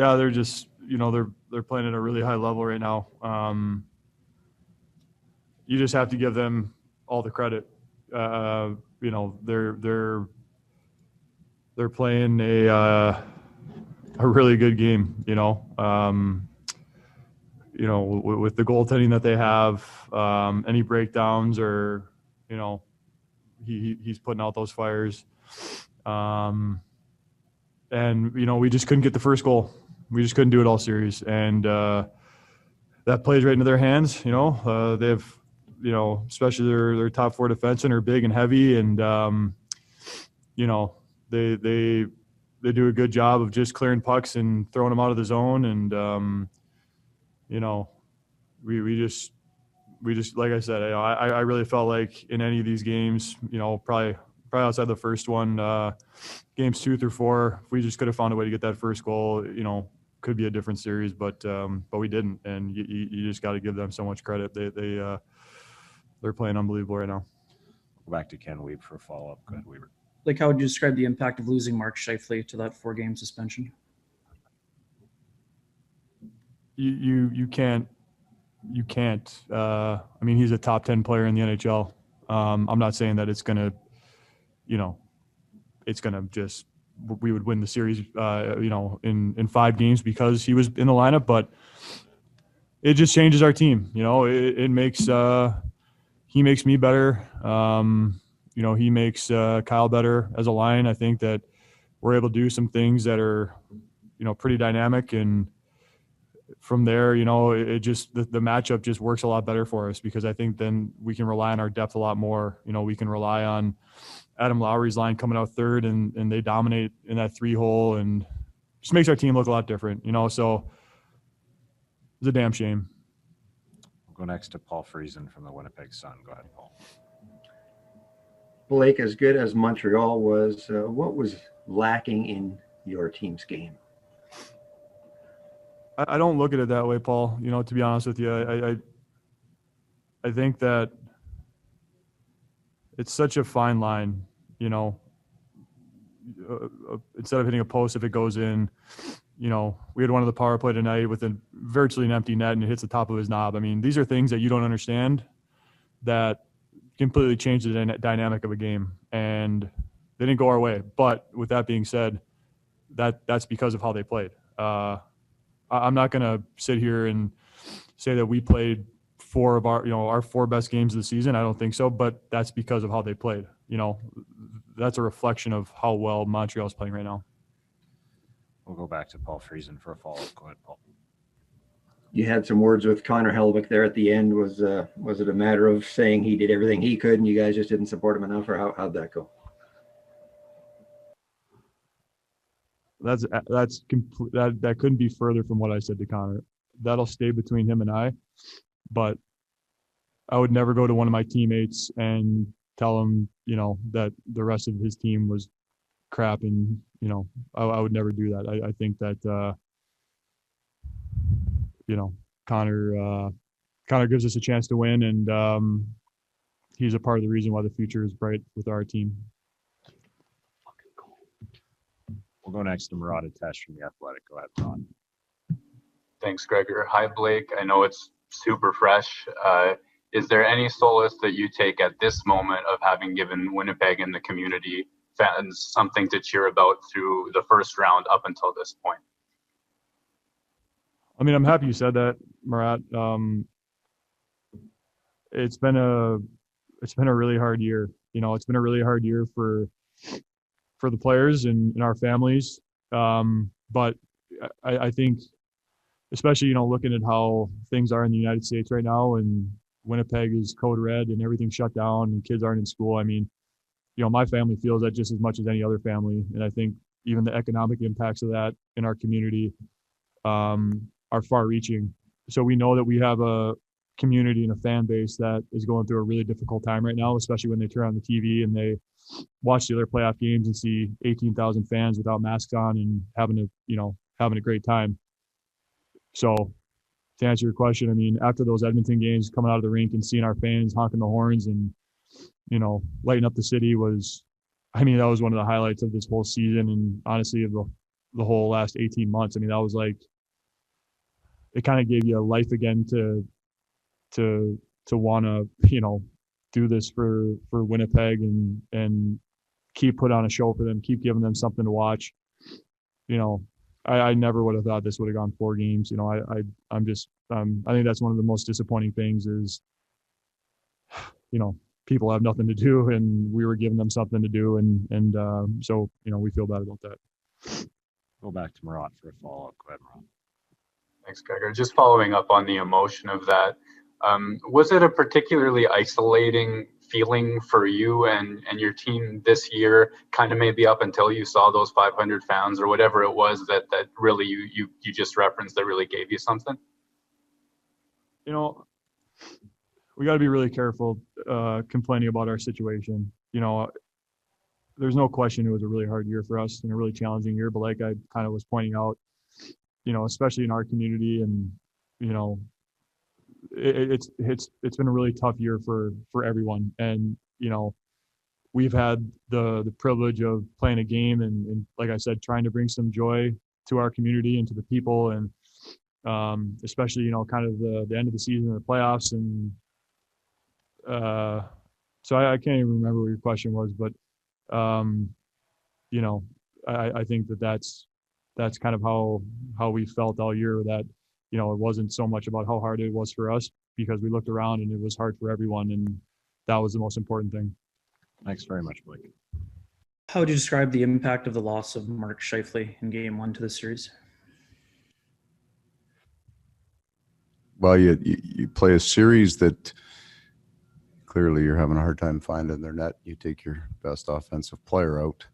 Yeah, they're just, they're playing at a really high level right now. You just have to give them all the credit. They're playing a really good game. With the goaltending that they have, any breakdowns or he's putting out those fires. And we just couldn't get the first goal. We just couldn't do it all series, and that plays right into their hands. They have, especially their top four defensemen are big and heavy, and they do a good job of just clearing pucks and throwing them out of the zone, and we just like I said, I really felt like in any of these games, probably outside the first one, games 2 through 4, if we just could have found a way to get that first goal, could be a different series, but we didn't, and you just got to give them so much credit. They're playing unbelievable right now. Go back to Ken Weeb for a follow-up. Go ahead, Weaver. Like, how would you describe the impact of losing Mark Scheifele to that 4-game suspension? You can't. He's a top 10 player in the NHL. I'm not saying that it's gonna just we would win the series, in 5 games because he was in the lineup, but it just changes our team. It makes he makes me better. He makes Kyle better as a line. I think that we're able to do some things that are, pretty dynamic, and from there, it just the matchup just works a lot better for us, because I think then we can rely on our depth a lot more. We can rely on Adam Lowry's line coming out third, and they dominate in that 3-hole, and just makes our team look a lot different. So it's a damn shame. We'll go next to Paul Friesen from the Winnipeg Sun. Go ahead, Paul. Blake, as good as Montreal was, what was lacking in your team's game? I don't look at it that way, Paul. To be honest with you, I think that it's such a fine line. Instead of hitting a post, if it goes in, we had one of the power play tonight with virtually an empty net, and it hits the top of his knob. These are things that you don't understand that completely change the dynamic of a game, and they didn't go our way. But with that being said, that's because of how they played. I'm not going to sit here and say that we played 4 of our 4 best games of the season. I don't think so, but that's because of how they played. That's a reflection of how well Montreal is playing right now. We'll go back to Paul Friesen for a follow-up. Go ahead, Paul. You had some words with Connor Hellebuyck there at the end. Was it a matter of saying he did everything he could and you guys just didn't support him enough, or how'd that go? That couldn't be further from what I said to Connor. That'll stay between him and I, but I would never go to one of my teammates and tell him, that the rest of his team was crap, and I would never do that. I think that Connor gives us a chance to win, and he's a part of the reason why the future is bright with our team. We'll go next to Murat Atesh from The Athletic. Go ahead, Ron. Thanks, Gregor. Hi, Blake. I know it's super fresh. Is there any solace that you take at this moment of having given Winnipeg and the community fans something to cheer about through the first round up until this point? I'm happy you said that, Murat. It's been a really hard year. It's been a really hard year for the players and our families. But I think, especially, looking at how things are in the United States right now, and Winnipeg is code red and everything's shut down and kids aren't in school. My family feels that just as much as any other family. And I think even the economic impacts of that in our community are far reaching. So we know that we have a community and a fan base that is going through a really difficult time right now, especially when they turn on the TV and they watch the other playoff games and see 18,000 fans without masks on and having a great time. So to answer your question, after those Edmonton games, coming out of the rink and seeing our fans honking the horns and, lighting up the city that was one of the highlights of this whole season, and honestly of the whole last 18 months. I mean, that was like, it kind of gave you a life again to want to, do this for Winnipeg and keep put on a show for them, keep giving them something to watch. I never would have thought this would have gone 4 games. I'm just, I think that's one of the most disappointing things is, people have nothing to do and we were giving them something to do. So, we feel bad about that. Go back to Maurice for a follow-up. Go ahead, Maurice. Thanks, Gregor. Just following up on the emotion of that, was it a particularly isolating feeling for you and your team this year, kind of maybe up until you saw those 500 fans or whatever it was that really you just referenced that really gave you something? We got to be really careful complaining about our situation. There's no question it was a really hard year for us and a really challenging year, but like I kind of was pointing out, especially in our community and, it's been a really tough year for everyone. And, we've had the privilege of playing a game and like I said, trying to bring some joy to our community and to the people. And especially, kind of the end of the season and the playoffs. And so I can't even remember what your question was, but, I think that's kind of how we felt all year, that, it wasn't so much about how hard it was for us because we looked around and it was hard for everyone. And that was the most important thing. Thanks very much, Blake. How would you describe the impact of the loss of Mark Scheifele in Game 1 to the series? Well, you play a series that clearly you're having a hard time finding their net. You take your best offensive player out.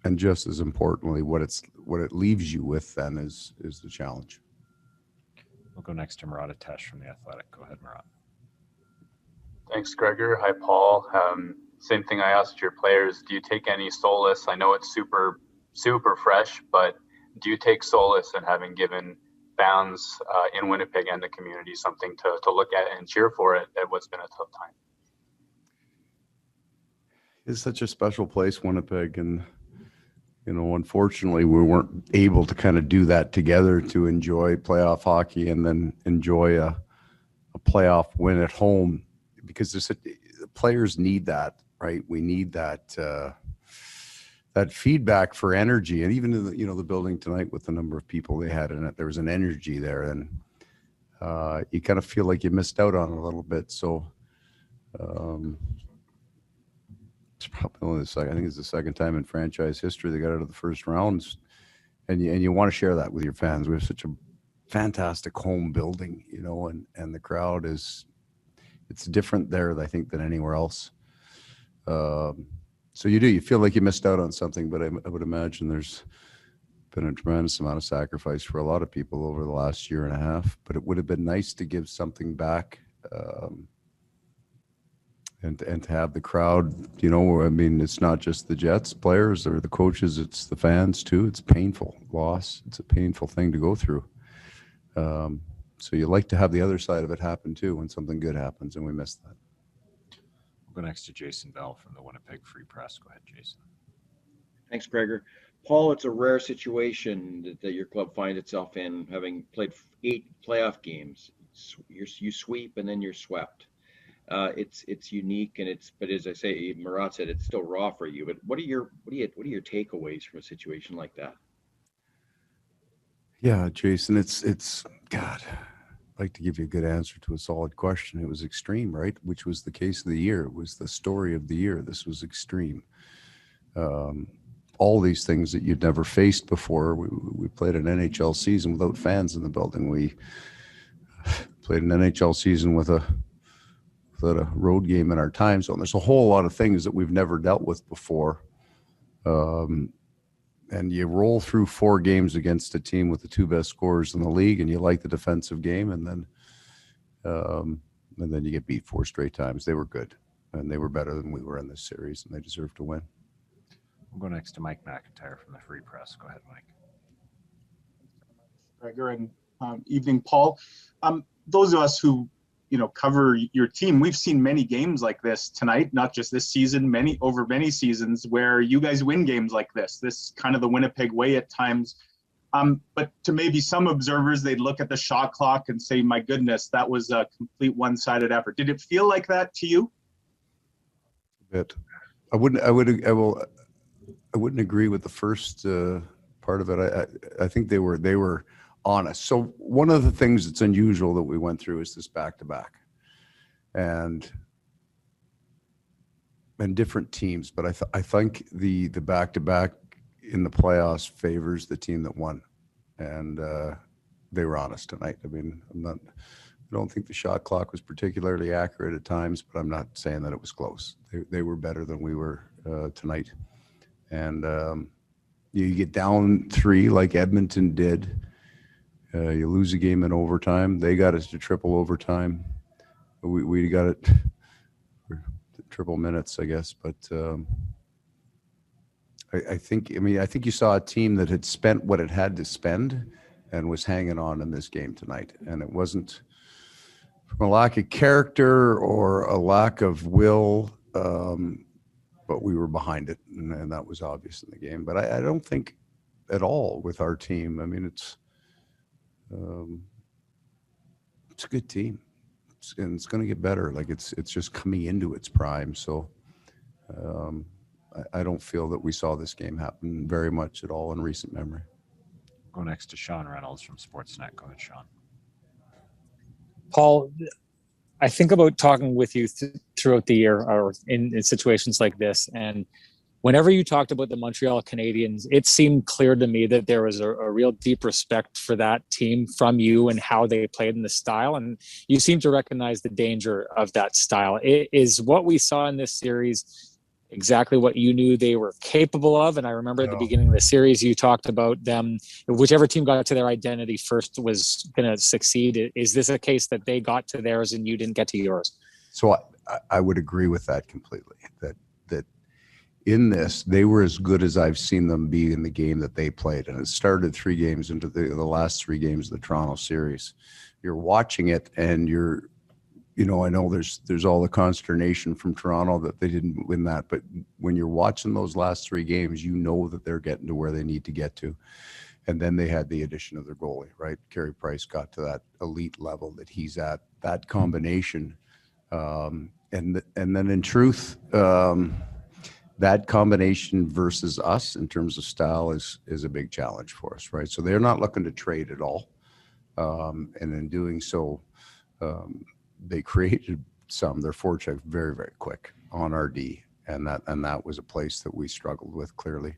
And just as importantly, what it leaves you with then is the challenge. We'll go next to Murat Atesh from The Athletic. Go ahead, Murat. Thanks, Gregor. Hi, Paul. Same thing I asked your players. Do you take any solace? I know it's super, super fresh, but do you take solace in having given fans in Winnipeg and the community something to look at and cheer for at what's been a tough time? It's such a special place, Winnipeg, and unfortunately we weren't able to kind of do that together to enjoy playoff hockey and then enjoy a playoff win at home, because the players need that, right? We need that feedback for energy. And even in the building tonight with the number of people they had in it, there was an energy there, and you kind of feel like you missed out on it a little bit. So it's probably only I think it's the second time in franchise history they got out of the first rounds, and you want to share that with your fans. We have such a fantastic home building, and the crowd it's different there, I think, than anywhere else. So you feel like you missed out on something, but I would imagine there's been a tremendous amount of sacrifice for a lot of people over the last year and a half, but it would have been nice to give something back. And to have the crowd, I mean, it's not just the Jets players or the coaches, it's the fans too. It's a painful loss. It's a painful thing to go through. So you like to have the other side of it happen too when something good happens, and we missed that. We'll go next to Jason Bell from the Winnipeg Free Press. Go ahead, Jason. Thanks, Gregor. Paul, it's a rare situation that your club finds itself in, having played 8 playoff games. You sweep and then you're swept. It's unique, and but as I say, Murat said, it's still raw for you. But what are your takeaways from a situation like that? Yeah, Jason, it's God. I'd like to give you a good answer to a solid question. It was extreme, right? Which was the case of the year. It was the story of the year. This was extreme. All these things that you'd never faced before. We played an NHL season without fans in the building. We played an NHL season without a road game in our time zone. There's a whole lot of things that we've never dealt with before. And you roll through 4 games against a team with the 2 best scorers in the league, and you like the defensive game, and then you get beat 4 straight times. They were good, and they were better than we were in this series, and they deserve to win. We'll go next to Mike McIntyre from the Free Press. Go ahead, Mike. Gregor, and evening, Paul. Those of us who cover your team. We've seen many games like this tonight, not just this season, over many seasons where you guys win games like this. This is kind of the Winnipeg way at times. But to maybe some observers, they'd look at the shot clock and say, my goodness, that was a complete one-sided effort. Did it feel like that to you? A bit. I wouldn't agree with the first part of it. I think they were honest. So one of the things that's unusual that we went through is this back-to-back, and different teams. But I think the back-to-back in the playoffs favors the team that won, and they were honest tonight. I mean, I don't think the shot clock was particularly accurate at times, but I'm not saying that it was close. They were better than we were tonight, and you get down 3 like Edmonton did. You lose a game in overtime. They got us to triple overtime. We got it for triple minutes, I guess. But I think you saw a team that had spent what it had to spend and was hanging on in this game tonight. And it wasn't from a lack of character or a lack of will, but we were behind it, and that was obvious in the game. But I don't think at all with our team. I mean, it's a good team, and it's going to get better. Like it's just coming into its prime. So I don't feel that we saw this game happen very much at all in recent memory. Go next to Sean Reynolds from Sportsnet. Go ahead, Sean. Paul, I think about talking with you throughout the year or in situations like this, and whenever you talked about the Montreal Canadiens, it seemed clear to me that there was a real deep respect for that team from you and how they played in the style. And you seem to recognize the danger of that style. Is what we saw in this series exactly what you knew they were capable of? And I remember at the beginning of the series, you talked about them, whichever team got to their identity first was going to succeed. Is this a case that they got to theirs and you didn't get to yours? So I would agree with that completely, that in this, they were as good as I've seen them be in the game that they played. And it started 3 games into the last 3 games of the Toronto series. You're watching it and I know there's all the consternation from Toronto that they didn't win that. But when you're watching those last 3 games, you know that they're getting to where they need to get to. And then they had the addition of their goalie, right? Carey Price got to that elite level that he's at. That combination. And then in truth, that combination versus us in terms of style is a big challenge for us, right? So they're not looking to trade at all. And in doing so, they created their forecheck very, very quick on our D. And that was a place that we struggled with clearly.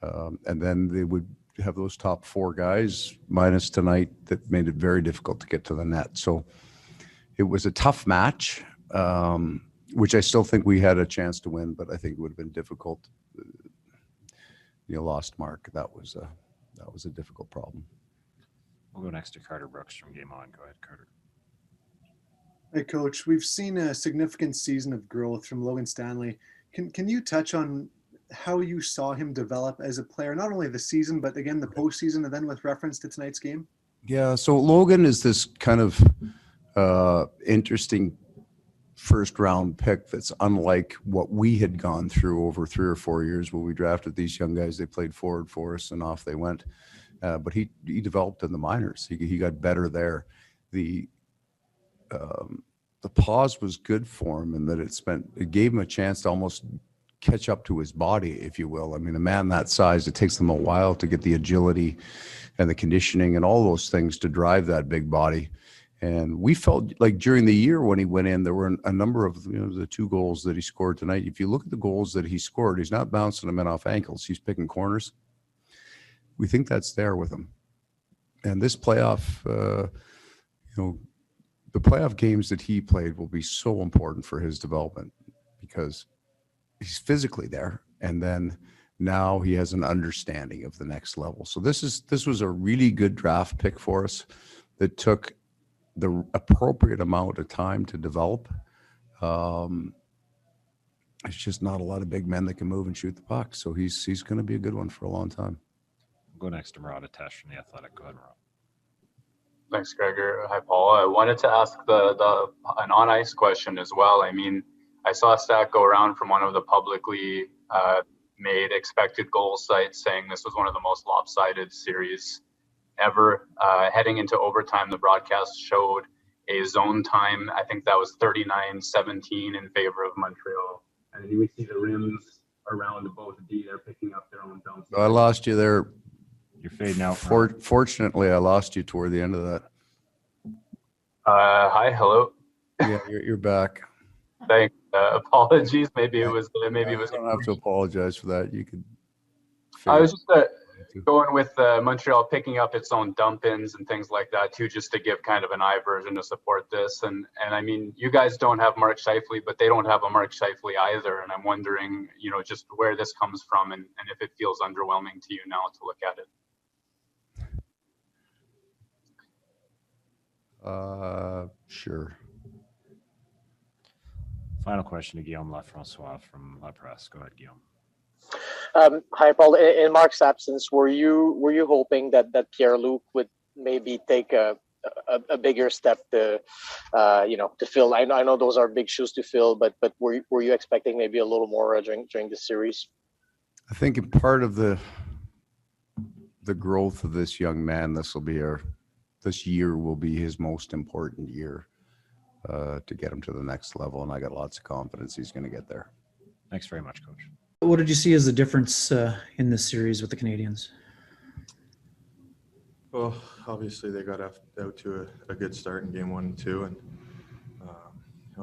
And then they would have those top 4 guys minus tonight that made it very difficult to get to the net. So it was a tough match. Which I still think we had a chance to win, but I think it would have been difficult. Lost Mark. That was a difficult problem. We'll go next to Carter Brooks from Game On. Go ahead, Carter. Hey, Coach. We've seen a significant season of growth from Logan Stanley. Can you touch on how you saw him develop as a player, not only the season, but again the postseason, and then with reference to tonight's game? Yeah. So Logan is this kind of interesting first round pick that's unlike what we had gone through over 3 or 4 years when we drafted these young guys. They played forward for us and off they went. But he developed in the minors. He got better there. The pause was good for him in that it gave him a chance to almost catch up to his body, if you will. I mean, a man that size, it takes them a while to get the agility and the conditioning and all those things to drive that big body. And we felt like during the year when he went in, there were a number of the 2 goals that he scored tonight. If you look at the goals that he scored, he's not bouncing them in off ankles. He's picking corners. We think that's there with him. And this playoff, the playoff games that he played will be so important for his development because he's physically there. And then now he has an understanding of the next level. So this was a really good draft pick for us that took the appropriate amount of time to develop. It's just not a lot of big men that can move and shoot the puck. So he's going to be a good one for a long time. We'll go next to Murat Atesh from The Athletic. Go ahead, Murat. Thanks, Gregor. Hi, Paul. I wanted to ask an on-ice question as well. I mean, I saw a stat go around from one of the publicly made expected goal sites saying this was one of the most lopsided series ever. Heading into overtime, the broadcast showed a zone time. I think that was 39-17 in favor of Montreal. And you see the rims around both D. They're picking up their own dumps. I lost you there. You're fading out. Fortunately, I lost you toward the end of that. Hi, hello. Yeah, you're back. Thanks. Apologies. Maybe it was. You don't have to apologize for that. You could. I was just going with Montreal picking up its own dump-ins and things like that too, just to give kind of an eye version to support this. And I mean, you guys don't have Mark Scheifele, but they don't have a Mark Scheifele either. And I'm wondering, just where this comes from and if it feels underwhelming to you now to look at it. Sure. Final question to Guillaume Lafrancois from La Presse. Go ahead, Guillaume. Hi, Paul. In Mark's absence, were you hoping that Pierre-Luc would maybe take a bigger step to fill? I know those are big shoes to fill, but were you expecting maybe a little more during the series? I think part of the growth of this young man, this year will be his most important year to get him to the next level, and I got lots of confidence he's going to get there. Thanks very much, Coach. What did you see as the difference in this series with the Canadiens? Well, obviously they got out to a good start in game 1 and 2, and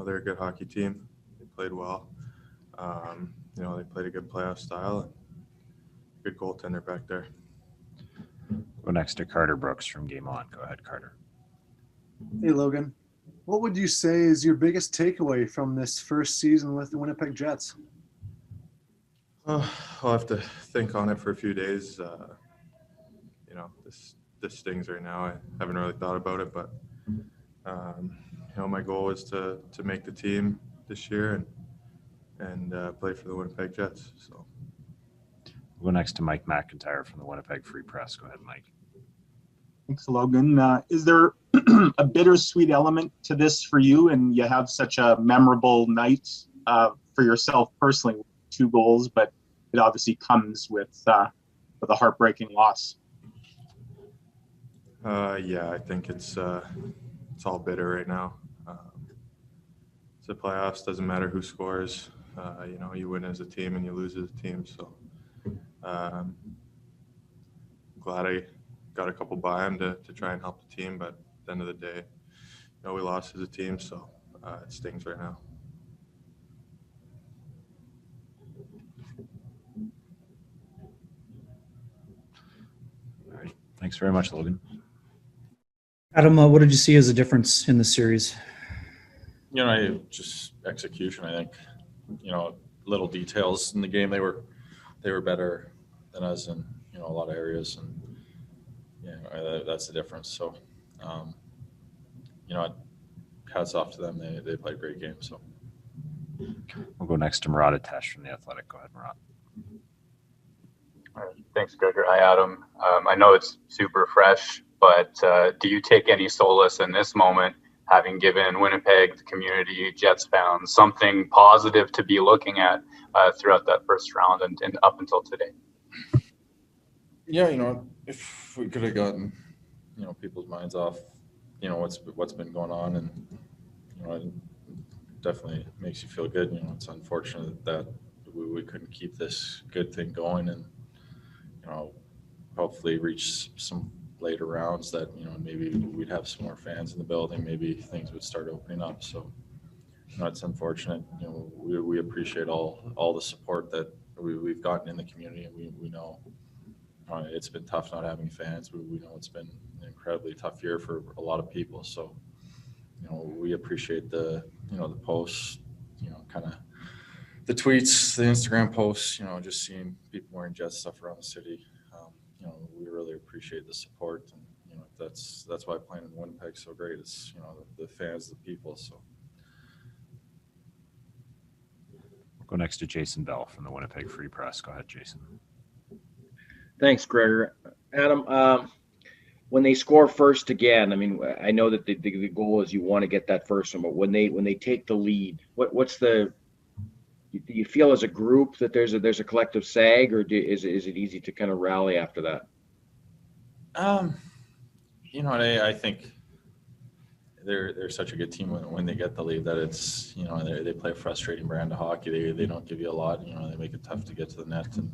they're a good hockey team. They played well. They played a good playoff style, and good goaltender back there. Go next to Carter Brooks from Game On. Go ahead, Carter. Hey, Logan. What would you say is your biggest takeaway from this first season with the Winnipeg Jets? I'll have to think on it for a few days. This stings right now. I haven't really thought about it, but my goal is to make the team this year and play for the Winnipeg Jets. So we'll go next to Mike McIntyre from the Winnipeg Free Press. Go ahead, Mike. Thanks, Logan. Is there a bittersweet element to this for you, and you have such a memorable night for yourself personally, 2 goals, but it obviously comes with a heartbreaking loss? Yeah, I think it's all bitter right now. It's the playoffs. Doesn't matter who scores. You win as a team and you lose as a team. So I'm glad I got a couple by him to try and help the team. But at the end of the day, we lost as a team, so it stings right now. All right. Thanks very much, Logan. Adam, what did you see as a difference in the series? Just execution. I think, little details in the game. They were better than us in a lot of areas, and that's the difference. So, hats off to them. They played a great game. So we'll go next to Murat Atesh from The Athletic. Go ahead, Murat. Thanks, Gregor. Hi, Adam. I know it's super fresh, but do you take any solace in this moment, having given Winnipeg, the community, Jets fans, something positive to be looking at throughout that first round and up until today? Yeah, if we could have gotten, people's minds off, what's been going on, and it definitely makes you feel good. It's unfortunate that we couldn't keep this good thing going, and hopefully reach some later rounds that maybe we'd have some more fans in the building. Maybe things would start opening up. So it's unfortunate. We appreciate all the support that we've gotten in the community, and we know it's been tough not having fans. We know it's been an incredibly tough year for a lot of people. So we appreciate the the posts, kind of the tweets, the Instagram posts, just seeing people wearing Jets stuff around the city. We really appreciate the support, and that's why playing in Winnipeg's so great. It's the fans, the people. So we'll go next to Jason Bell from the Winnipeg Free Press. Go ahead, Jason. Thanks, Gregor. Adam, when they score first again, I mean, I know that the goal is you want to get that first one, but when they take the lead, what's the, do you feel as a group that there's a collective sag, or is it easy to kind of rally after that? You know, I think they're such a good team when they get the lead that it's, you know, they play a frustrating brand of hockey. They don't give you a lot. You know, they make it tough to get to the net, and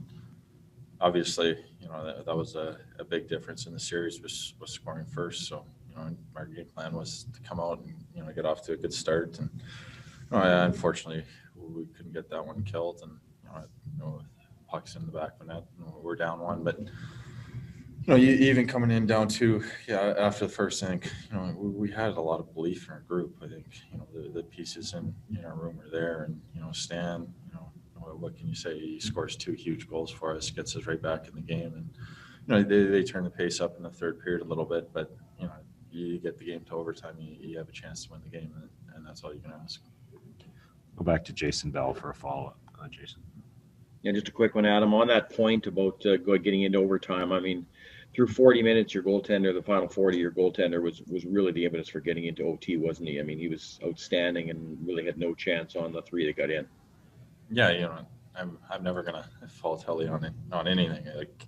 obviously, you know, that was a big difference in the series was scoring first. So, you know, our game plan was to come out and, you know, get off to a good start. And, you know, unfortunately, we couldn't get that one killed. And, you know puck's in the back of the net. You know, we're down one. But, you know, even coming in down two, after the first inning, you know, we had a lot of belief in our group. I think, you know, the pieces in our room are there. And, you know, Stan, you know, what can you say? He scores 2 huge goals for us, gets us right back in the game. And, you know, they turn the pace up in the third period a little bit, but, you know, you get the game to overtime, you have a chance to win the game, and that's all you can ask. Go back to Jason Bell for a follow-up. Jason. Yeah, just a quick one, Adam, on that point about getting into overtime. I mean, through 40 minutes, your goaltender, the final 40, your goaltender was really the impetus for getting into OT, wasn't he? I mean, he was outstanding and really had no chance on the 3 that got in. Yeah, you know, I'm never gonna fault Helly on anything. Like,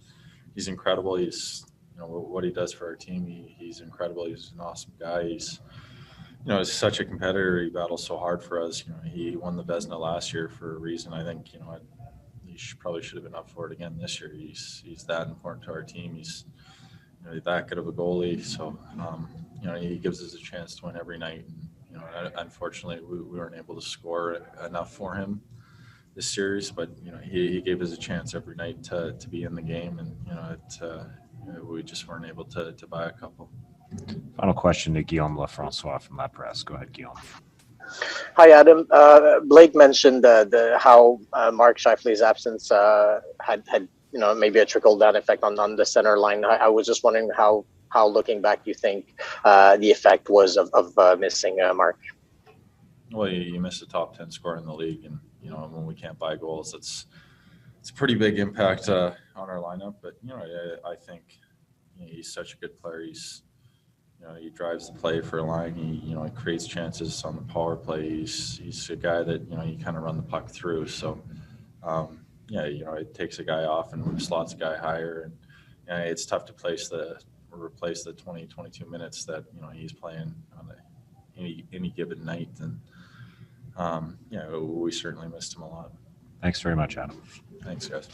he's incredible. He's, you know, what he does for our team. He's incredible. He's an awesome guy. He's, you know, he's such a competitor. He battles so hard for us. You know, he won the Vezina last year for a reason. I think, you know, he probably should have been up for it again this year. He's that important to our team. He's, you know, that good of a goalie. So, you know, he gives us a chance to win every night. And, you know, unfortunately, we weren't able to score enough for him this series, but, you know, he gave us a chance every night to be in the game, and, you know, we just weren't able to buy a couple. Final question to Guillaume Lafrancois from La Presse. Go ahead, Guillaume. Hi, Adam. Blake mentioned how Mark Scheifele's absence had you know, maybe a trickle down effect on the center line. I was just wondering how looking back you think the effect was of missing Mark. Well, you miss a top 10 scorer in the league, and, you know, when we can't buy goals, it's a pretty big impact on our lineup. But, you know, I think, you know, he's such a good player. He's, you know, he drives the play for a line. He, you know, he creates chances on the power play. He's a guy that, you know, you kind of run the puck through. So, yeah, you know, it takes a guy off and slots a guy higher, and, you know, it's tough to replace the 20, 22 minutes that, you know, he's playing on any given night. And, yeah, we certainly missed him a lot. Thanks very much, Adam. Thanks, guys.